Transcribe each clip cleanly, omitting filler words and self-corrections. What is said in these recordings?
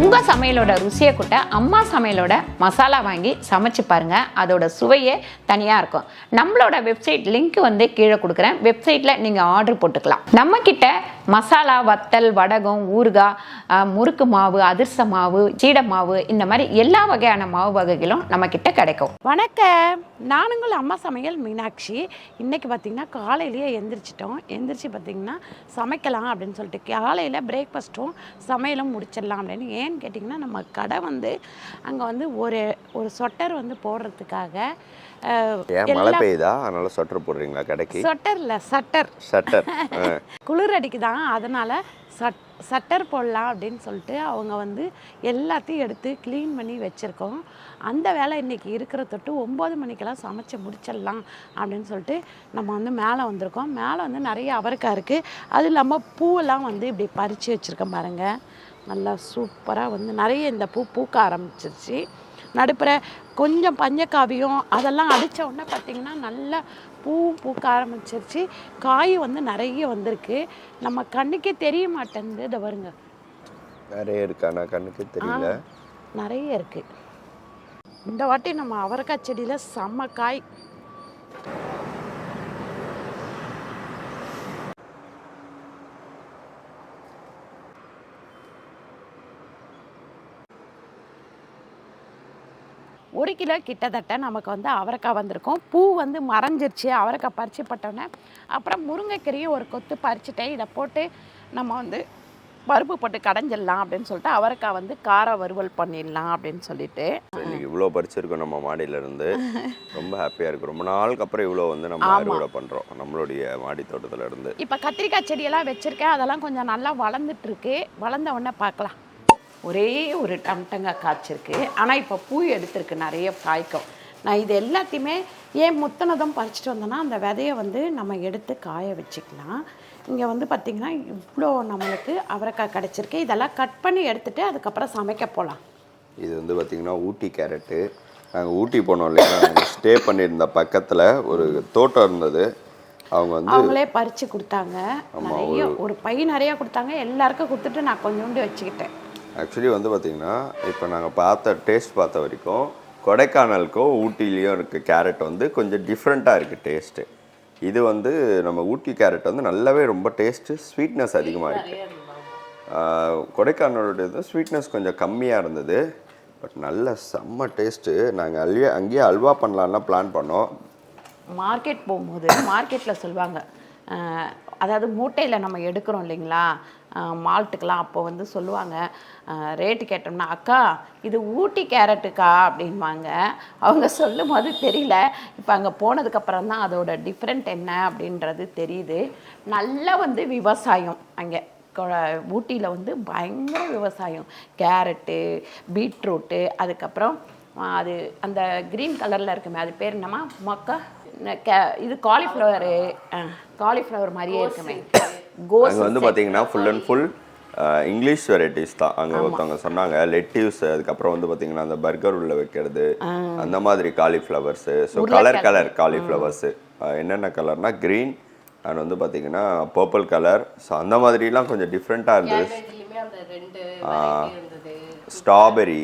உங்கள் சமையலோட ருசியை கூட்ட அம்மா சமையலோட மசாலா வாங்கி சமைச்சு பாருங்கள். அதோட சுவையே தனியாக இருக்கும். நம்மளோட வெப்சைட் லிங்க் வந்து கீழே கொடுக்குறேன். வெப்சைட்டில் நீங்கள் ஆர்டர் போட்டுக்கலாம். நம்மக்கிட்ட மசாலா, வத்தல், வடகம், ஊறுகாய், முறுக்கு மாவு, அதிர்ச மாவு, சீடை மாவு, இந்த மாதிரி எல்லா வகையான மாவு வகைகளும் நம்மக்கிட்ட கிடைக்கும். வணக்கம், நானுங்கள் அம்மா சமையல் மீனாட்சி. இன்றைக்கி பார்த்திங்கன்னா காலையிலேயே எந்திரிச்சு பார்த்திங்கன்னா சமைக்கலாம் அப்படின்னு சொல்லிட்டு காலையில் பிரேக்ஃபாஸ்ட்டும் சமையலும் முடிச்சிடலாம் அப்படின்னு. ஏன்னு கேட்டிங்கன்னா நம்ம கடை வந்து அங்கே வந்து ஒரு சொட்டர் வந்து போடுறதுக்காக மழை பெய்யுதா அதனால சொட்டர் போடுறீங்களா கடைக்கு? சொட்டர் இல்லை, சட்டர் குளிர் அடிக்குதான், அதனால் சட்டர் போடலாம் அப்படின்னு சொல்லிட்டு அவங்க வந்து எல்லாத்தையும் எடுத்து க்ளீன் பண்ணி வச்சுருக்கோம். அந்த வேலை இன்றைக்கி இருக்கிற தொட்டு 9 மணிக்கெல்லாம் சமைச்சு முடிச்சிடலாம் அப்படின்னு சொல்லிட்டு நம்ம வந்து மேலே வந்திருக்கோம். மேலே வந்து நிறைய அவரைக்காய் இருக்குது. அது இல்லாமல் பூவெல்லாம் வந்து இப்படி பறித்து வச்சுருக்கேன் பாருங்கள். நல்லா சூப்பராக வந்து நிறைய இந்த பூக்க ஆரம்பிச்சிருச்சு. நடுப்புற கொஞ்சம் பஞ்சக்காவியம் அதெல்லாம் அடித்த உடனே பார்த்திங்கன்னா நல்லா பூக்க ஆரம்பிச்சிருச்சு. காய் வந்து நிறைய வந்திருக்கு. நம்ம கண்ணுக்கே தெரிய மாட்டேங்குது. இதை வருங்க நிறைய இருக்கா? நான் கண்ணுக்கு தெரியல. நிறைய இருக்குது. இந்த வாட்டி நம்ம அவரைக்காய் செடியில் செம்ம காய். ஒரு கிலோ கிட்டத்தட்ட நமக்கு வந்து அவரைக்காய் வந்திருக்கும். பூ வந்து மறைஞ்சிருச்சு. அவரைக்காய் பறித்து பட்டோன்னே அப்புறம் முருங்கைக்கீரையும் ஒரு கொத்து பறிச்சுட்டேன். இதை போட்டு நம்ம வந்து பருப்பு போட்டு கடைஞ்சிடலாம் அப்படின்னு சொல்லிட்டு அவரைக்காய் வந்து கார வறுவல் பண்ணிடலாம் அப்படின்னு சொல்லிட்டு இன்னைக்கு இவ்வளோ பறிச்சிருக்கோம் நம்ம மாடியிலேருந்து. ரொம்ப ஹாப்பியாக இருக்கும். ரொம்ப நாளுக்கு அப்புறம் இவ்வளோ வந்து நம்ம அறுவடை பண்ணுறோம் நம்மளுடைய மாடி தோட்டத்துலேருந்து. இப்போ கத்திரிக்காய் செடியெல்லாம் வச்சுருக்கேன். அதெல்லாம் கொஞ்சம் நல்லா வளர்ந்துட்டுருக்கு. வளர்ந்த உடனே பார்க்கலாம். ஒரே ஒரு டம்டங்காய் காய்ச்சிருக்கு. ஆனால் இப்போ பூ எடுத்துருக்கு, நிறைய காய்க்கும். நான் இது எல்லாத்தையுமே ஏன் முத்தினதும் பறிச்சிட்டு வந்தேன்னா அந்த விதையை வந்து நம்ம எடுத்து காய வச்சுக்கலாம். இங்கே வந்து பார்த்திங்கன்னா இவ்வளோ நம்மளுக்கு அவரைக்காய் கிடச்சிருக்கு. இதெல்லாம் கட் பண்ணி எடுத்துகிட்டு அதுக்கப்புறம் சமைக்க போகலாம். இது வந்து பார்த்திங்கன்னா ஊட்டி கேரட்டு. நாங்கள் ஊட்டி போனோம் இல்லையா, நாங்கள் ஸ்டே பண்ணியிருந்த பக்கத்தில் ஒரு தோட்டம் இருந்தது. அவங்க வந்து அவங்களே பறித்து கொடுத்தாங்க. நிறைய ஒரு பை நிறையா கொடுத்தாங்க. எல்லாருக்கும் கொடுத்துட்டு நான் கொஞ்சோண்டு வச்சுக்கிட்டேன். ஆக்சுவலி வந்து பார்த்திங்கன்னா இப்போ நாங்கள் டேஸ்ட் பார்த்த வரைக்கும் கொடைக்கானலுக்கும் ஊட்டிலையும் இருக்குது கேரட் வந்து கொஞ்சம் டிஃப்ரெண்ட்டாக இருக்குது டேஸ்ட்டு. இது வந்து நம்ம ஊட்டி கேரட் வந்து நல்லாவே ரொம்ப டேஸ்ட்டு, ஸ்வீட்னஸ் அதிகமாக இருக்குது. கொடைக்கானலோட ஸ்வீட்னஸ் கொஞ்சம் கம்மியாக இருந்தது. பட் நல்ல செம்ம டேஸ்ட்டு. நாங்கள் அங்கேயே அல்வா பண்ணலான்னா பிளான் பண்ணோம். மார்க்கெட் போகும்போது மார்க்கெட்டில் சொல்லுவாங்க, அதாவது மூட்டையில் நம்ம எடுக்கிறோம் இல்லைங்களா மால்ட்டுக்கெலாம், அப்போ வந்து சொல்லுவாங்க ரேட்டு கேட்டோம்னா, அக்கா இது ஊட்டி கேரட்டுக்கா அப்படின்வாங்க. அவங்க சொல்லும் போது தெரியல. இப்போ அங்கே போனதுக்கப்புறம் தான் அதோட டிஃப்ரெண்ட் என்ன அப்படின்றது தெரியுது. நல்லா வந்து விவசாயம் அங்கே ஊட்டியில் வந்து பயங்கர விவசாயம். கேரட்டு, பீட்ரூட்டு, அதுக்கப்புறம் அது அந்த க்ரீன் கலரில் இருக்குமே அது பேர் என்னம்மா மக்கா, இது காலிஃப்ளவர் மாதிரியே இருக்குமே கோஸ். வந்து பார்த்தீங்கன்னா full and full English varieties தான். அங்கே ஒருத்தவங்க சொன்னாங்க லெட்டிவ்ஸ், அதுக்கப்புறம் வந்து பார்த்தீங்கன்னா அந்த பர்கர் உள்ள வைக்கிறது அந்த மாதிரி காலிஃப்ளவர்ஸு. ஸோ கலர் காலிஃப்ளவர்ஸு என்னென்ன கலர்னால் க்ரீன் அண்ட் வந்து பார்த்தீங்கன்னா பர்பிள் கலர். ஸோ அந்த மாதிரிலாம் கொஞ்சம் டிஃப்ரெண்ட்டாக இருந்தது. ஸ்ட்ராபெரி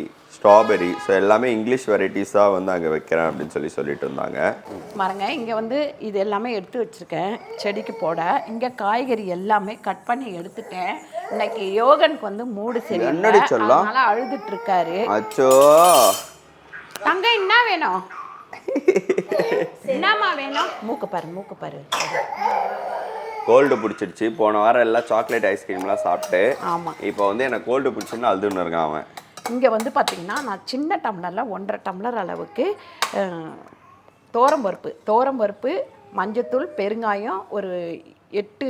ஸோ எல்லாமே இங்கிலீஷ் வெரைட்டிஸாக வந்து அங்கே வைக்கிறேன் அப்படின்னு சொல்லிட்டு இருந்தாங்க. பாருங்க, இங்கே வந்து இது எல்லாமே எடுத்து வச்சுருக்கேன் செடிக்கு போட. இங்கே காய்கறி எல்லாமே கட் பண்ணி எடுத்துட்டேன். இன்னைக்கு யோகனுக்கு வந்து மூடு சரி, அதனால அழுதுட்டு இருக்காரு. அச்சோ தங்க என்ன வேணும்? என்னம்மா வேணும்? மூக்கு பாரு. கோல்டு பிடிச்சிருச்சு. போன வாரம் எல்லாம் சாக்லேட் ஐஸ்கிரீம்லாம் சாப்பிட்டு இப்போ வந்து எனக்கு கோல்டு பிடிச்சுன்னு அழுதுன்னு இருக்கான் அவன். இங்கே வந்து பார்த்திங்கன்னா நான் சின்ன டம்ளரில் 1.5 டம்ளர் அளவுக்கு தோரம்பருப்பு, மஞ்சத்தூள், பெருங்காயம், ஒரு 8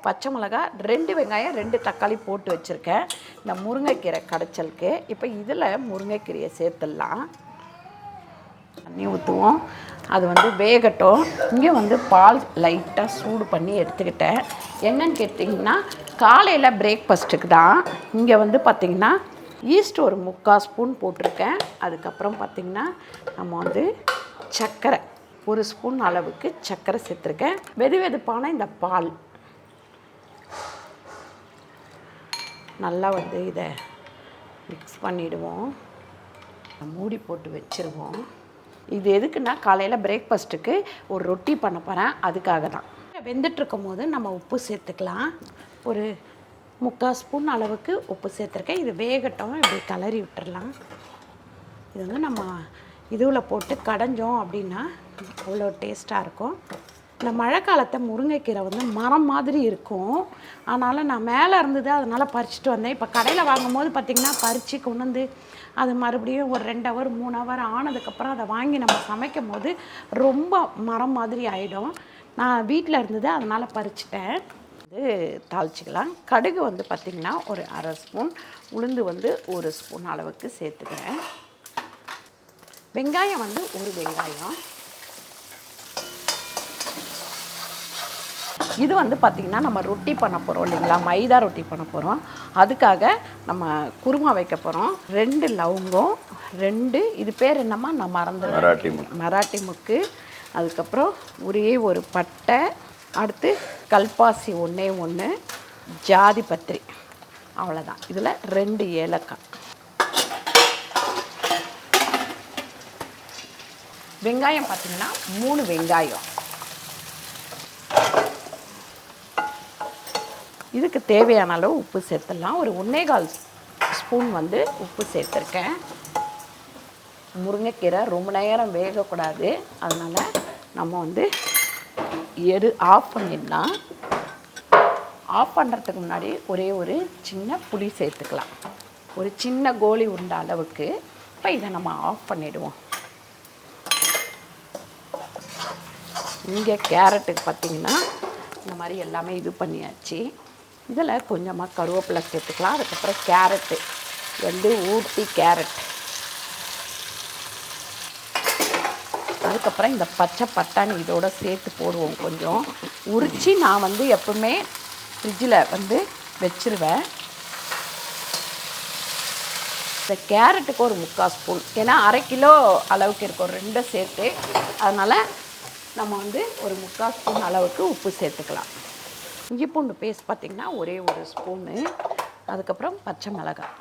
பச்சை மிளகாய், 2 வெங்காயம், 2 தக்காளி போட்டு வச்சுருக்கேன் இந்த முருங்கைக்கீரை கடைச்சலுக்கு. இப்போ இதில் முருங்கைக்கீரையை சேர்த்துடலாம். தண்ணி ஊற்றுவோம், அது வந்து வேகட்டும். இங்கே வந்து பால் லைட்டாக சூடு பண்ணி எடுத்துக்கிட்டேன். என்னன்னு கேட்டிங்கன்னா காலையில் பிரேக்ஃபாஸ்ட்டுக்கு தான். இங்கே வந்து பார்த்திங்கன்னா ஈஸ்ட் ஒரு 3/4 ஸ்பூன் போட்டிருக்கேன். அதுக்கப்புறம் பார்த்திங்கன்னா நம்ம வந்து சர்க்கரை 1 ஸ்பூன் அளவுக்கு சர்க்கரை சேர்த்துருக்கேன். வெதுவெதுப்பான இந்த பால் நல்லா வந்து இதை மிக்ஸ் பண்ணிவிடுவோம். மூடி போட்டு வச்சுருவோம். இது எதுக்குன்னா காலையில் பிரேக்ஃபாஸ்ட்டுக்கு ஒரு ரொட்டி பண்ண போகிறேன், அதுக்காக தான். வெந்துட்டுருக்கும் போது நம்ம உப்பு சேர்த்துக்கலாம். ஒரு 3/4 ஸ்பூன் அளவுக்கு உப்பு சேர்த்துருக்கேன். இது வேகட்டும், இப்படி கிளறி விட்டுறலாம். இது வந்து நம்ம இதுவில் போட்டு கடைஞ்சோம் அப்படின்னா அவ்வளோ டேஸ்ட்டாக இருக்கும். இந்த மழை காலத்தை முருங்கைக்கீரை வந்து மரம் மாதிரி இருக்கும். அதனால் நான் மேலே இருந்தது, அதனால் பறிச்சுட்டு வந்தேன். இப்போ கடையில் வாங்கும் போது பார்த்திங்கன்னா பறித்து கொண்டு வந்து அது மறுபடியும் ஒரு 2 ஹவர் 3 ஹவர் ஆனதுக்கப்புறம் அதை வாங்கி நம்ம சமைக்கும் போது ரொம்ப மரம் மாதிரி ஆகிடும். நான் வீட்டில் இருந்தது, அதனால் பறிச்சிட்டேன். இது தாளிச்சிக்கலாம். கடுகு வந்து பார்த்திங்கன்னா ஒரு 1/2 ஸ்பூன், உளுந்து வந்து 1 ஸ்பூன் அளவுக்கு சேர்த்துக்கிறேன். வெங்காயம் வந்து 1 வெங்காயம். இது வந்து பார்த்திங்கன்னா நம்ம ரொட்டி பண்ண போகிறோம் இல்லைங்களா, மைதா ரொட்டி பண்ண போகிறோம். அதுக்காக நம்ம குருமா வைக்க போகிறோம். 2 லவங்கம், 2 இது பேர் என்னம்மா நான் மறந்துடுவேன், மராட்டி முக்கு. அதுக்கப்புறம் ஒரே ஒரு பட்டை, அடுத்து கல்பாசி 1 ஜாதி பத்திரி, அவ்வளோதான். இதில் 2 ஏலக்காய். வெங்காயம் பார்த்திங்கன்னா 3 வெங்காயம். இதுக்கு தேவையான அளவு உப்பு சேர்த்துடலாம். ஒரு 1.25 ஸ்பூன் வந்து உப்பு சேர்த்துருக்கேன். முருங்கைக்கீரை ரொம்ப நேரம் வேகக்கூடாது, அதனால் நம்ம வந்து ஆஃப் பண்ணிடலாம். ஆஃப் பண்ணுறதுக்கு முன்னாடி ஒரே ஒரு சின்ன புளி சேர்த்துக்கலாம், ஒரு சின்ன கோலி உருண்டை அளவுக்கு. இப்போ இதை நம்ம ஆஃப் பண்ணிவிடுவோம். இங்கே கேரட்டுக்கு பார்த்திங்கன்னா இந்த மாதிரி எல்லாமே இது பண்ணியாச்சு. இதில் கொஞ்சமாக கருவேப்பிலை சேர்த்துக்கலாம். அதுக்கப்புறம் கேரட்டு வந்து ஊட்டி கேரட், அதுக்கப்புறம் இந்த பச்சை பட்டாணி இதோட சேர்த்து போடுவோம். கொஞ்சம் உரித்து நான் வந்து எப்பவுமே ஃப்ரிட்ஜில் வந்து வச்சுருவேன். இந்த கேரட்டுக்கு ஒரு 3/4 ஸ்பூன், ஏன்னா 1/2 கிலோ அளவுக்கு இருக்கும் 2 சேர்த்து. அதனால் நம்ம வந்து ஒரு 3/4 ஸ்பூன் அளவுக்கு உப்பு சேர்த்துக்கலாம். இஞ்சி பூண்டு பேஸ்ட் பார்த்திங்கன்னா ஒரே 1 ஸ்பூனு. அதுக்கப்புறம் பச்சை மிளகாய்,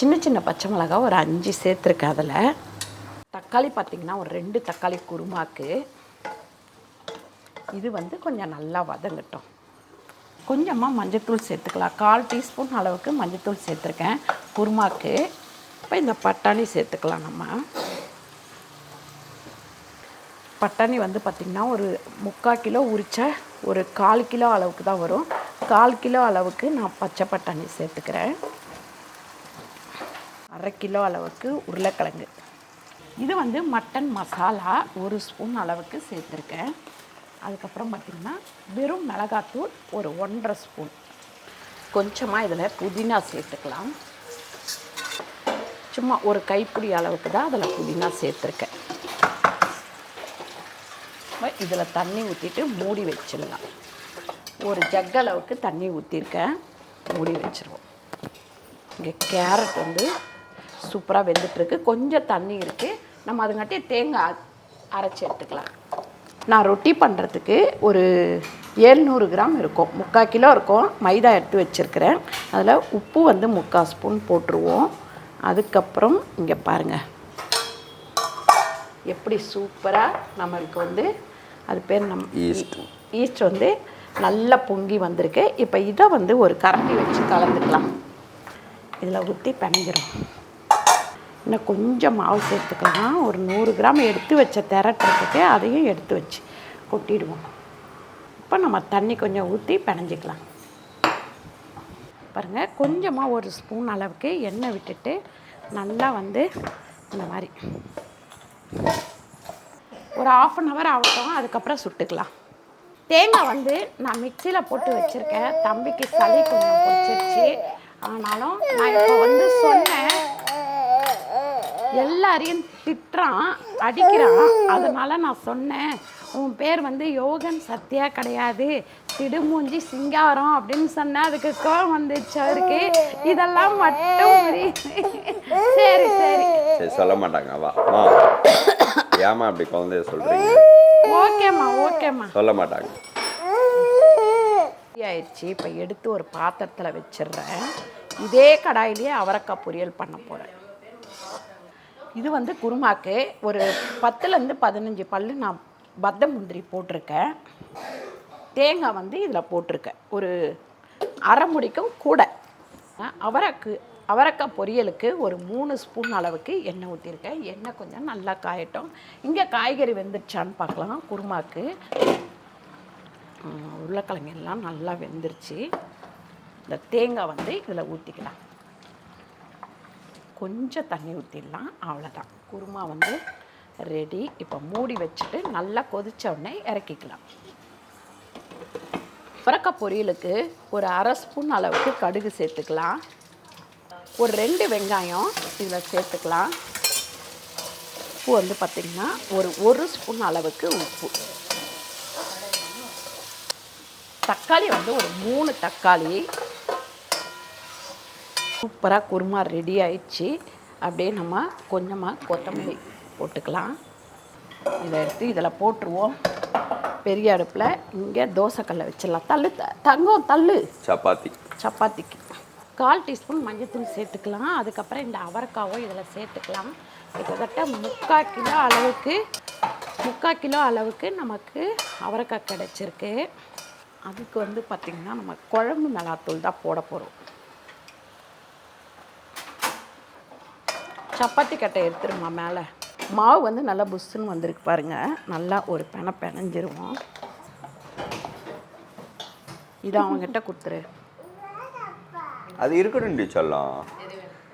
சின்ன சின்ன பச்சை மிளகாய் ஒரு 5 சேர்த்துருக்கேன். அதில் தக்காளி பார்த்திங்கன்னா ஒரு 2 தக்காளி குருமாக்கு. இது வந்து கொஞ்சம் நல்லா வதங்கட்டும். கொஞ்சமாக மஞ்சத்தூள் சேர்த்துக்கலாம். 1/4 டீஸ்பூன் அளவுக்கு மஞ்சத்தூள் சேர்த்துருக்கேன் குருமாக்கு. இப்போ இந்த பட்டாணி சேர்த்துக்கலாம். நம்ம பட்டாணி வந்து பார்த்திங்கன்னா ஒரு 3/4 கிலோ உரிச்ச ஒரு 1/4 கிலோ அளவுக்கு தான் வரும். 1/4 கிலோ அளவுக்கு நான் பச்சை பட்டாணி சேர்த்துக்கிறேன். 1/2 கிலோ அளவுக்கு உருளைக்கிழங்கு. இது வந்து மட்டன் மசாலா 1 ஸ்பூன் அளவுக்கு சேர்த்துருக்கேன். அதுக்கப்புறம் பார்த்திங்கன்னா வெறும் மிளகாத்தூள் ஒரு 1.5 ஸ்பூன். கொஞ்சமாக இதில் புதினா சேர்த்துக்கலாம். சும்மா ஒரு கைப்பிடி அளவுக்கு தான் அதில் புதினா சேர்த்துருக்கேன். இதில் தண்ணி ஊற்றிட்டு மூடி வச்சிடலாம். ஒரு ஜக் அளவுக்கு தண்ணி ஊற்றிருக்கேன், மூடி வச்சுருவோம். இங்கே கேரட் வந்து சூப்பராக வெந்துட்டுருக்கு. கொஞ்சம் தண்ணி இருக்குது, நம்ம அதுங்காட்டி தேங்காய் அரைச்சி எடுத்துக்கலாம். நான் ரொட்டி பண்ணுறதுக்கு ஒரு 700 கிராம் இருக்கும், 3/4 கிலோ இருக்கும். மைதா எடுத்து வச்சுருக்கிறேன். அதில் உப்பு வந்து 3/4 ஸ்பூன் போட்டுருவோம். அதுக்கப்புறம் இங்கே பாருங்கள் எப்படி சூப்பராக நம்மளுக்கு வந்து அது பேர் ஈஸ்ட் வந்து நல்லா பொங்கி வந்திருக்கு. இப்போ இதை வந்து ஒரு கரண்டி வச்சு கலந்துக்கலாம். இதில் ஊற்றி பிணைஞ்சிரும். இன்னும் கொஞ்சம் மாவு சேர்த்துக்கலாம். ஒரு 100 கிராம் எடுத்து வச்ச திரட்டுறதுக்கு அதையும் எடுத்து வச்சு கொட்டிடுவோம். இப்போ நம்ம தண்ணி கொஞ்சம் ஊற்றி பிணைஞ்சிக்கலாம். பாருங்கள், கொஞ்சமாக 1 ஸ்பூன் அளவுக்கு எண்ணெய் விட்டுட்டு நல்லா வந்து இந்த மாதிரி ஒரு 1/2 ஹவர் ஆகட்டும். அதுக்கப்புறம் சுட்டுக்கலாம். தேங்காய் வந்து நான் மிக்சியில் போட்டு வச்சுருக்கேன். தம்பிக்கு சளி கொஞ்சம் பிடிச்சிருச்சு. ஆனாலும் நான் இப்போ வந்து சொன்னேன், எல்லாரையும் திட்டுறான், அடிக்கிறான். அதனால் நான் சொன்னேன், உன் பேர் வந்து யோகன் சத்யா கிடையாது, திடுமூஞ்சி சிங்காரம் அப்படின்னு சொன்னேன். அதுக்கு கோவம் வந்துச்சு அவருக்கு. இதெல்லாம் மட்டும் சரி சரி சொல்ல மாட்டாங்க. ஏமா அப்படி குழந்தைய சொல்றீங்க? ஓகேம்மா சொல்ல மாட்டாங்க. ஆயிடுச்சு. இப்போ எடுத்து ஒரு பாத்திரத்தில் வச்சிடுறேன். இதே கடாயிலேயே அவரைக்காய் பொரியல் பண்ண போகிறேன். இது வந்து குருமாக்கு ஒரு 10லேருந்து 15 பல் நான் பத்த முந்திரி போட்டிருக்கேன். தேங்காய் வந்து இதில் போட்டிருக்கேன், ஒரு அரை முடிக்கும் கூட. அவரைக்காய் பொரியலுக்கு ஒரு 3 ஸ்பூன் அளவுக்கு எண்ணெய் ஊற்றிருக்கேன். எண்ணெய் கொஞ்சம் நல்லா காயட்டும். இங்கே காய்கறி வெந்துருச்சான்னு பார்க்கலாம். குருமாக்கு உருளைக்கிழங்கு எல்லாம் நல்லா வெந்துருச்சு. இந்த தேங்காய் வந்து இதில் ஊற்றிக்கலாம். கொஞ்சம் தண்ணி ஊற்றிடலாம், அவ்வளோதான். குருமா வந்து ரெடி. இப்போ மூடி வச்சுட்டு நல்லா கொதித்த உடனே இறக்கிக்கலாம். அவரைக்காய் பொரியலுக்கு ஒரு அரை ஸ்பூன் அளவுக்கு கடுகு சேர்த்துக்கலாம். ஒரு 2 வெங்காயம் இதில் சேர்த்துக்கலாம். உப்பு வந்து பார்த்திங்கன்னா ஒரு ஸ்பூன் அளவுக்கு உப்பு. தக்காளி வந்து ஒரு 3 தக்காளி. சூப்பராக குருமா ரெடி ஆயிடுச்சு. அப்படியே நம்ம கொஞ்சமாக கொத்தமல்லி போட்டுக்கலாம். இதை எடுத்து இதில் போட்டுருவோம். பெரிய அடுப்பில் இங்கே தோசைக்கல்லை வச்சிடலாம். தள்ளு தங்கம் தள்ளு. சப்பாத்திக்கு 1/4 டீஸ்பூன் மஞ்சள்தூள் சேர்த்துக்கலாம். அதுக்கப்புறம் இந்த அவரைக்காவும் இதில் சேர்த்துக்கலாம். கிட்டத்தட்ட 3/4 கிலோ அளவுக்கு நமக்கு அவரைக்காய் கிடச்சிருக்கு. அதுக்கு வந்து பார்த்திங்கன்னா நம்ம குழம்பு மிளகாத்தூள் தான் போட போகிறோம். சப்பாத்தி கட்டை எடுத்துருமா மேலே. மாவு வந்து நல்லா புஷ்ஷுன்னு வந்திருக்கு பாருங்கள். நல்லா ஒரு பிணைஞ்சிருவோம். இதை அவங்ககிட்ட கொடுத்துரு. அது இருக்கட்டும் சொல்லலாம்.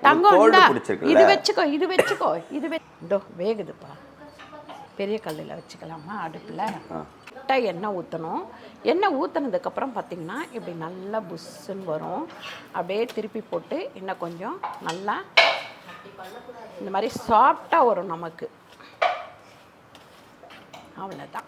தங்கம் இது வச்சுக்கோ. இதோ வேகுதுப்பா. பெரிய கல்லில் வச்சுக்கலாமா அடுப்பில். எண்ணெய் ஊற்றணும். எண்ணெய் ஊற்றினதுக்கப்புறம் பார்த்திங்கன்னா இப்படி நல்லா புஷ்ஷுன்னு வரும். அப்படியே திருப்பி போட்டு இன்னும் கொஞ்சம் நல்லா இந்த மாதிரி சாஃப்டாக வரும் நமக்கு. அவ்வளோதான்.